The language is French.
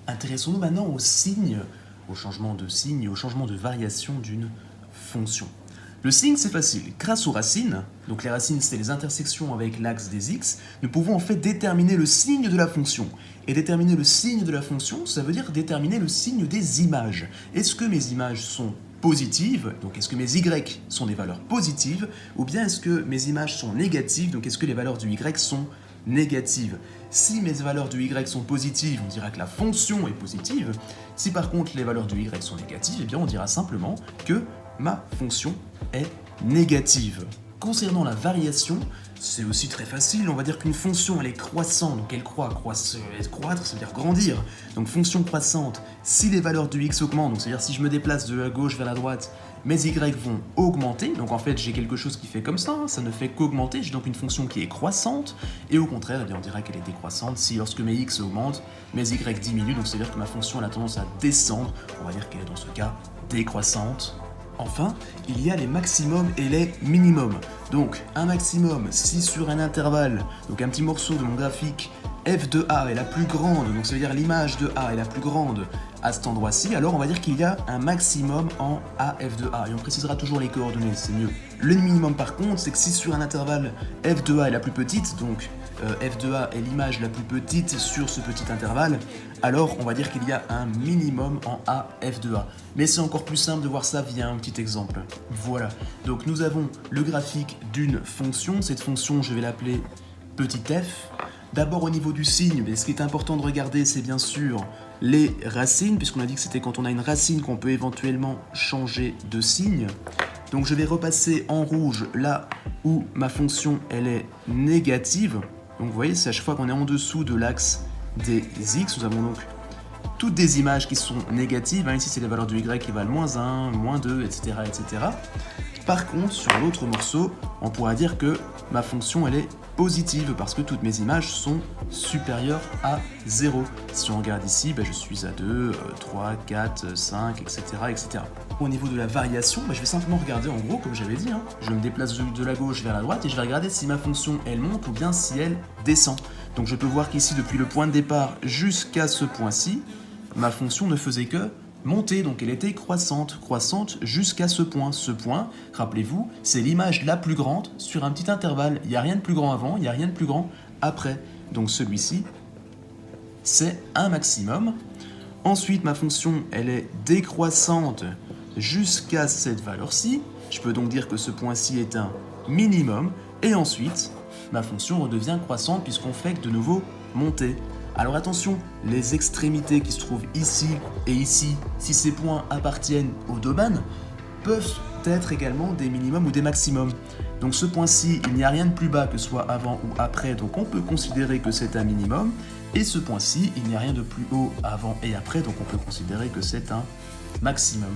Intéressons-nous maintenant au signe, au changement de signe et au changement de variation d'une fonction. Le signe, c'est facile. Grâce aux racines, donc les racines, c'est les intersections avec l'axe des x, nous pouvons en fait déterminer le signe de la fonction. Et déterminer le signe de la fonction, ça veut dire déterminer le signe des images. Est-ce que mes images sont positives, donc est-ce que mes y sont des valeurs positives, ou bien est-ce que mes images sont négatives, donc est-ce que les valeurs du y sont négatives? Si mes valeurs du y sont positives, on dira que la fonction est positive. Si par contre les valeurs du y sont négatives, eh bien on dira simplement que ma fonction est négative. Concernant la variation, c'est aussi très facile. On va dire qu'une fonction, elle est croissante, donc elle croît. Croître, ça veut dire grandir. Donc fonction croissante, si les valeurs du x augmentent, donc c'est-à-dire si je me déplace de la gauche vers la droite, mes y vont augmenter. Donc en fait, j'ai quelque chose qui fait comme ça ne fait qu'augmenter. J'ai donc une fonction qui est croissante. Et au contraire, eh bien, on dirait qu'elle est décroissante si lorsque mes x augmentent, mes y diminuent. Donc c'est-à-dire que ma fonction elle a tendance à descendre. On va dire qu'elle est dans ce cas décroissante. Enfin, il y a les maximums et les minimums. Donc, un maximum, si sur un intervalle, donc un petit morceau de mon graphique, f de a est la plus grande, donc ça veut dire l'image de a est la plus grande à cet endroit-ci, alors on va dire qu'il y a un maximum en AF de A, et on précisera toujours les coordonnées, c'est mieux. Le minimum par contre, c'est que si sur un intervalle f de A est la plus petite, donc f de A est l'image la plus petite sur ce petit intervalle, alors on va dire qu'il y a un minimum en AF de A. Mais c'est encore plus simple de voir ça via un petit exemple. Voilà, donc nous avons le graphique d'une fonction, cette fonction je vais l'appeler petit f. D'abord au niveau du signe, mais ce qui est important de regarder c'est bien sûr les racines, puisqu'on a dit que c'était quand on a une racine qu'on peut éventuellement changer de signe. Donc je vais repasser en rouge là où ma fonction elle est négative. Donc vous voyez, c'est à chaque fois qu'on est en dessous de l'axe des x, nous avons donc toutes des images qui sont négatives. Ici c'est les valeurs du y qui valent -1, -2, etc., etc. Par contre, sur l'autre morceau, on pourra dire que ma fonction elle est positive parce que toutes mes images sont supérieures à 0. Si on regarde ici, je suis à 2, 3, 4, 5, etc. etc. Au niveau de la variation, je vais simplement regarder en gros, comme j'avais dit, je me déplace de la gauche vers la droite et je vais regarder si ma fonction elle monte ou bien si elle descend. Donc je peux voir qu'ici, depuis le point de départ jusqu'à ce point-ci, ma fonction ne faisait que monter, donc elle était croissante jusqu'à ce point. Ce point, rappelez-vous, c'est l'image la plus grande sur un petit intervalle. Il n'y a rien de plus grand avant, il n'y a rien de plus grand après. Donc celui-ci, c'est un maximum. Ensuite, ma fonction, elle est décroissante jusqu'à cette valeur-ci. Je peux donc dire que ce point-ci est un minimum. Et ensuite, ma fonction redevient croissante puisqu'on fait de nouveau monter. Alors attention, les extrémités qui se trouvent ici et ici, si ces points appartiennent au domaine, peuvent être également des minimums ou des maximums. Donc ce point-ci, il n'y a rien de plus bas que ce soit avant ou après, donc on peut considérer que c'est un minimum. Et ce point-ci, il n'y a rien de plus haut avant et après, donc on peut considérer que c'est un maximum.